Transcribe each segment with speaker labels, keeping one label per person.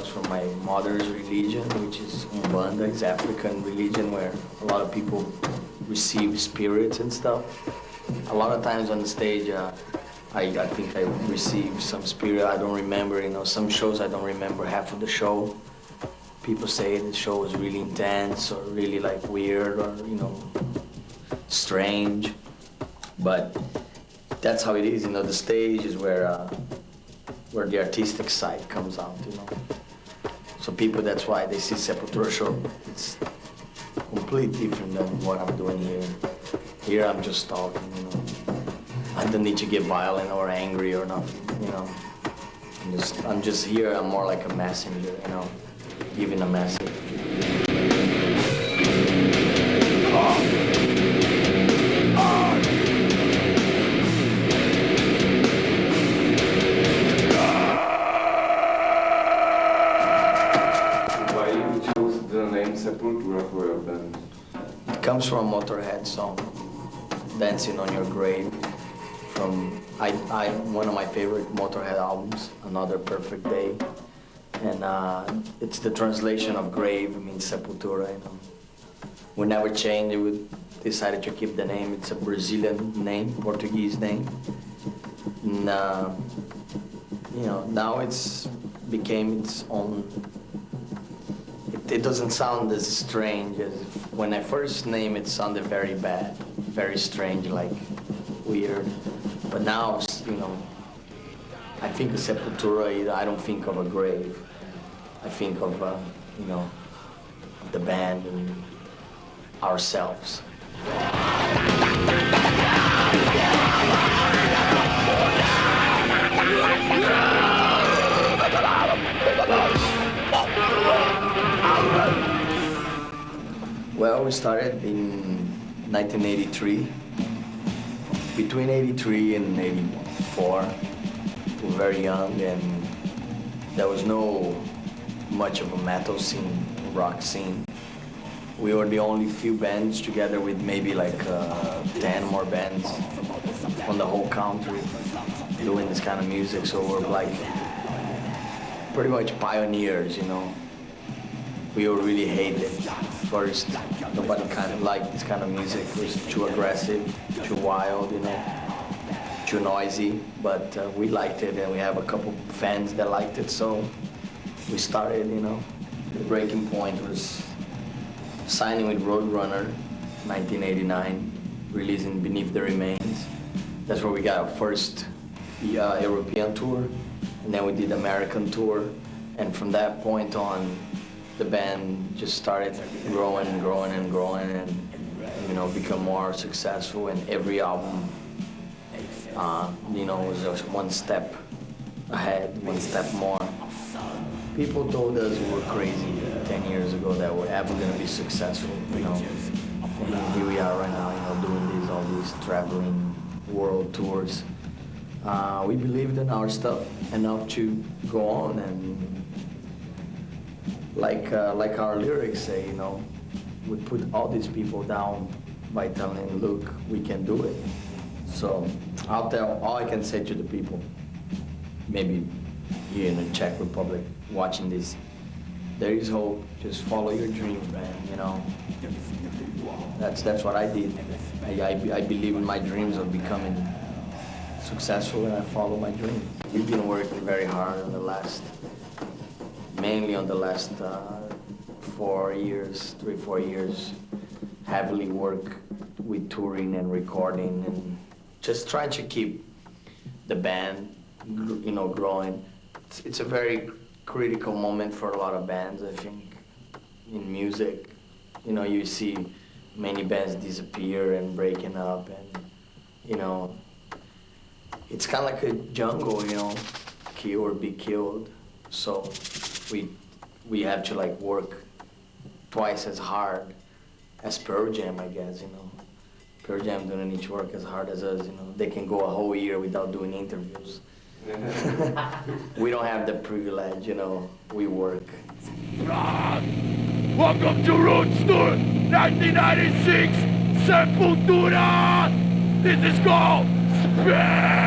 Speaker 1: from my mother's religion, which is Umbanda. It's African religion where a lot of people receive spirits and stuff. A lot of times on the stage, I think I received some spirit. I don't remember, some shows I don't remember half of the show. People say the show was really intense or really like weird or, strange. But that's how it is, the stage is where the artistic side comes out, So people, that's why they see Sepultura show. It's completely different than what I'm doing here. Here I'm just talking, I don't need to get violent or angry or nothing, I'm just here, I'm more like a messenger, giving a message.
Speaker 2: Why you chose the name Sepultura for your band?
Speaker 1: It comes from a Motorhead song, Dancing on Your Grave, from one of my favorite Motorhead albums, Another Perfect Day. And it's the translation of grave, means Sepultura, We never changed it, we decided to keep the name. It's a Brazilian name, Portuguese name. And, now it's became its own. It doesn't sound as strange as when I first named it. Sounded very bad, very strange, like weird. But now, I think of Sepultura. I don't think of a grave. I think of, the band and ourselves. Well, we started in 1983. Between 83 and 84, we were very young, and there was no much of a metal scene, rock scene. We were the only few bands together with maybe like 10 more bands on the whole country doing this kind of music. So we're like pretty much pioneers, We were really hated first. Nobody kind of liked this kind of music. It was too aggressive, too wild, too noisy. But we liked it, and we have a couple fans that liked it. So we started, The breaking point was signing with Roadrunner, 1989, releasing Beneath the Remains. That's where we got our first European tour, and then we did American tour. And from that point on, the band just started growing and growing and growing and, become more successful. And every album, was just one step ahead, one step more. People told us we were crazy 10 years ago that we're ever going to be successful, And here we are right now, doing all these traveling world tours. We believed in our stuff enough to go on, and like our lyrics say, we put all these people down by telling them, look, we can do it. So I'll tell all I can say to the people, maybe here in the Czech Republic, watching this, there is hope. Just follow your dream, man. That's what I did. I believe in my dreams of becoming successful, and I follow my dream. We've been working very hard mainly on the last 4 years, 3-4 years, heavily work with touring and recording and just trying to keep the band, growing. It's a very critical moment for a lot of bands, I think, in music. You see many bands disappear and breaking up, and, it's kind of like a jungle, kill or be killed. So we have to work twice as hard as Pearl Jam, I guess, Pearl Jam don't need to work as hard as us, They can go a whole year without doing interviews. We don't have the privilege, we work.
Speaker 3: Welcome to Roadster 1996 Sepultura! This is called Spin!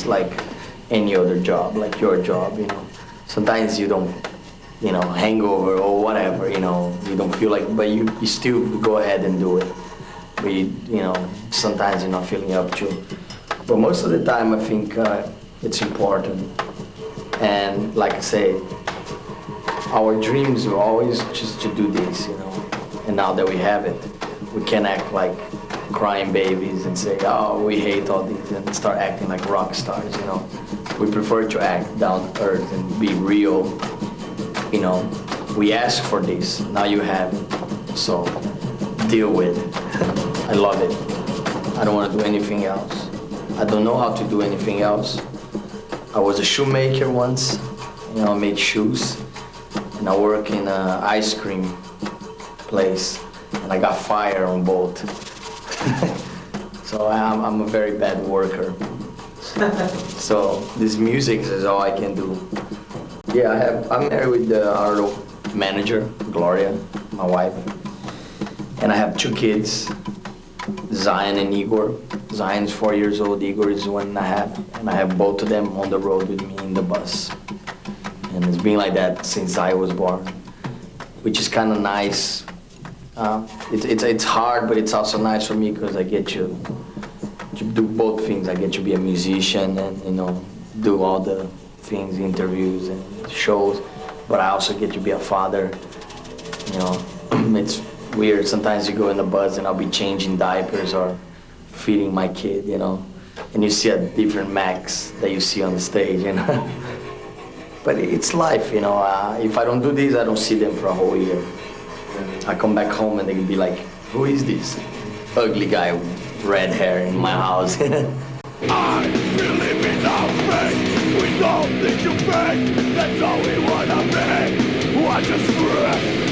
Speaker 1: like any other job, like your job, you know. Sometimes you don't, you know, hangover or whatever, you know, you don't feel like, but you still go ahead and do it. But you know, sometimes you're not feeling up to. But most of the time, I think it's important. And like I say, our dreams were always just to do this, you know. And now that we have it, we can act like crying babies and say, oh, we hate all these, and start acting like rock stars, you know. We prefer to act down to earth and be real, you know. We asked for this, now you have it, so deal with it. I love it. I don't want to do anything else. I don't know how to do anything else. I was a shoemaker once, you know, I make shoes, and I work in an ice cream place, and I got fired on both. So I'm a very bad worker. So this music is all I can do. Yeah, I'm married with our manager, Gloria, my wife, and I have 2 kids, Zion and Igor. Zion's 4 years old, Igor is 1.5, and I have both of them on the road with me in the bus. And it's been like that since I was born, which is kind of nice. It's hard, but it's also nice for me because I get to do both things. I get to be a musician and, you know, do all the things, interviews and shows, but I also get to be a father. You know, it's weird. Sometimes you go in the bus and I'll be changing diapers or feeding my kid, you know, and you see a different Max that you see on the stage, you know. But it's life, you know. If I don't do this, I don't see them for a whole year. I come back home and they can be like, who is this ugly guy with red hair in my house?
Speaker 3: I believe without faith, we don't need to fake. That's all we wanna be. Watch us free.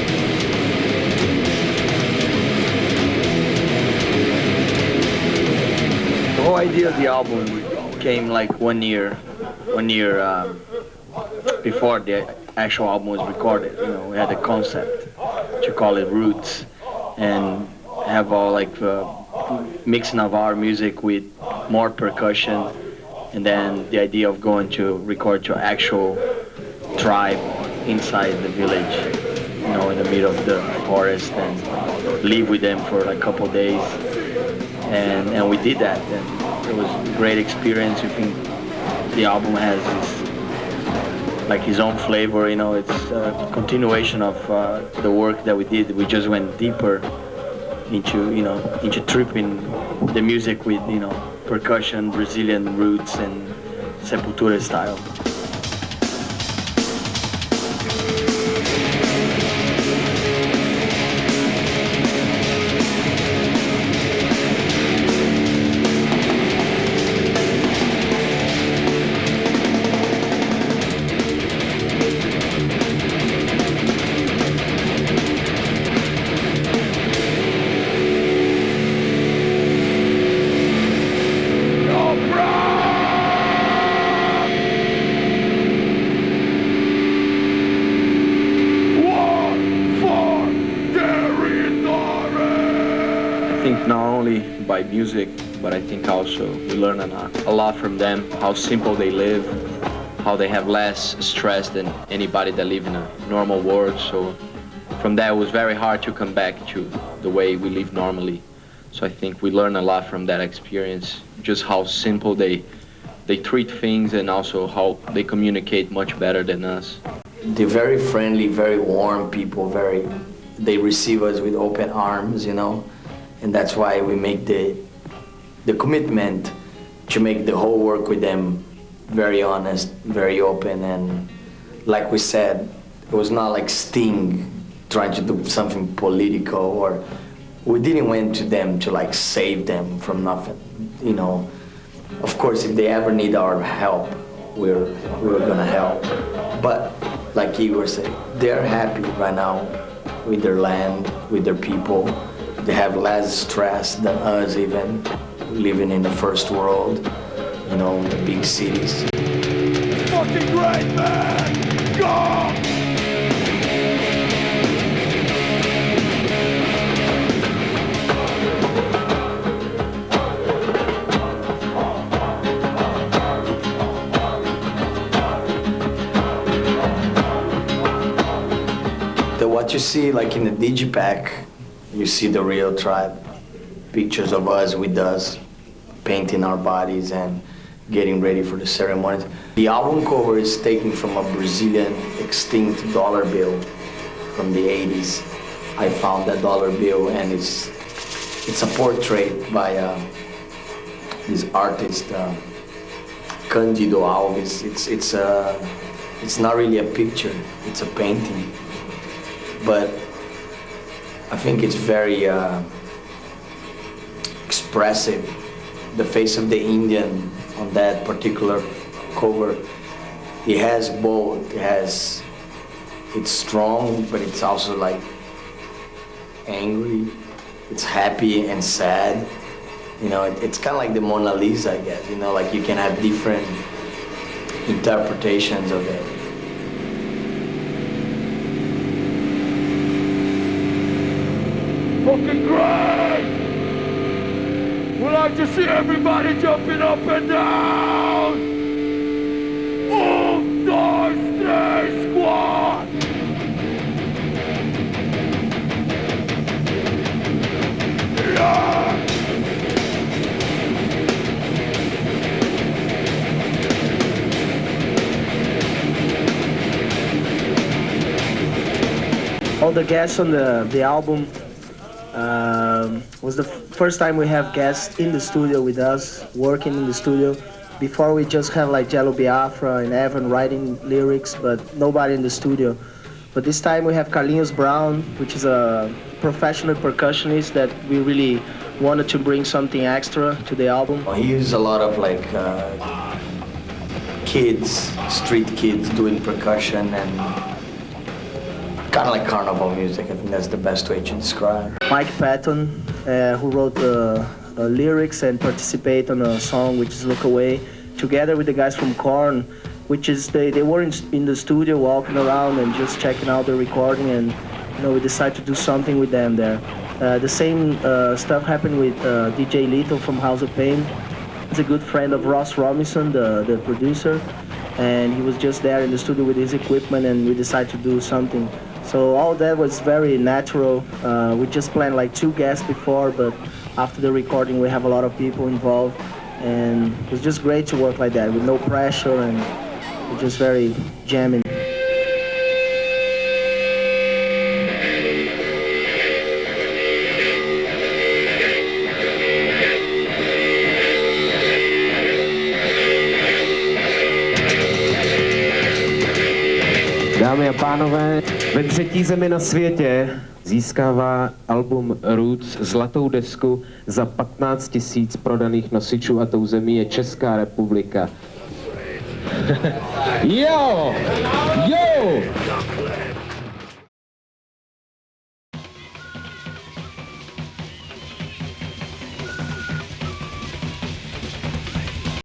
Speaker 4: The whole idea of the album came like one year before the actual album was recorded. You know, we had a concept to call it Roots and have all like mixing of our music with more percussion, and then the idea of going to record to actual tribe inside the village, you know, in the middle of the forest, and live with them for like a couple of days. And we did that, and it was a great experience. I think the album has like his own flavor, you know. It's a continuation of the work that we did. We just went deeper into tripping the music with, you know, percussion, Brazilian roots, and Sepultura style. By music, but I think also we learn a lot from them, how simple they live, how they have less stress than anybody that live in a normal world. So from that, it was very hard to come back to the way we live normally. So I think we learn a lot from that experience, just how simple they treat things, and also how they communicate much better than us.
Speaker 1: They're very friendly, very warm people, they receive us with open arms, you know. And that's why we make the commitment to make the whole work with them very honest, very open. And like we said, it was not like Sting trying to do something political, or we didn't went to them to like save them from nothing, you know. Of course, if they ever need our help, we're gonna help. But like Igor said, they're happy right now with their land, with their people. They have less stress than us, even living in the first world, you know, in the big cities.
Speaker 3: Fucking great, man! Go!
Speaker 1: what you see like in the digipack, you see the real tribe. Pictures of us with us, painting our bodies and getting ready for the ceremonies. The album cover is taken from a Brazilian extinct dollar bill from the 80s. I found that dollar bill and it's a portrait by this artist, Cândido Alves. It's not really a picture, it's a painting. But I think it's very expressive. The face of the Indian on that particular cover, it has both. It's strong, but it's also like angry. It's happy and sad. You know, it's kind of like the Mona Lisa, I guess. You know, like you can have different interpretations of it.
Speaker 3: Fucking great! We like to see everybody jumping up and down! Stay squad! Yeah!
Speaker 5: All the guests on the album was the first time we have guests in the studio with us, working in the studio. Before we just have like Jello Biafra and Evan writing lyrics, but nobody in the studio. But this time we have Carlinhos Brown, which is a professional percussionist that we really wanted to bring something extra to the album.
Speaker 1: He uses a lot of like kids, street kids doing percussion and kind of like carnival music. I think that's the best way to describe.
Speaker 5: Mike Patton, who wrote the lyrics and participate on a song which is Look Away, together with the guys from Korn, which is they were in the studio walking around and just checking out the recording, and you know we decided to do something with them there. The same stuff happened with DJ Little from House of Pain. He's a good friend of Ross Robinson, the producer, and he was just there in the studio with his equipment, and we decided to do something. So all that was very natural. We just planned like 2 guests before, but after the recording we have a lot of people involved, and it was just great to work like that with no pressure, and we're just very jamming.
Speaker 6: Dámy a pánové, ve 3. zemi na světě získává album Roots zlatou desku za 15 000 prodaných nosičů a tou zemí je Česká republika. Jo! Jo!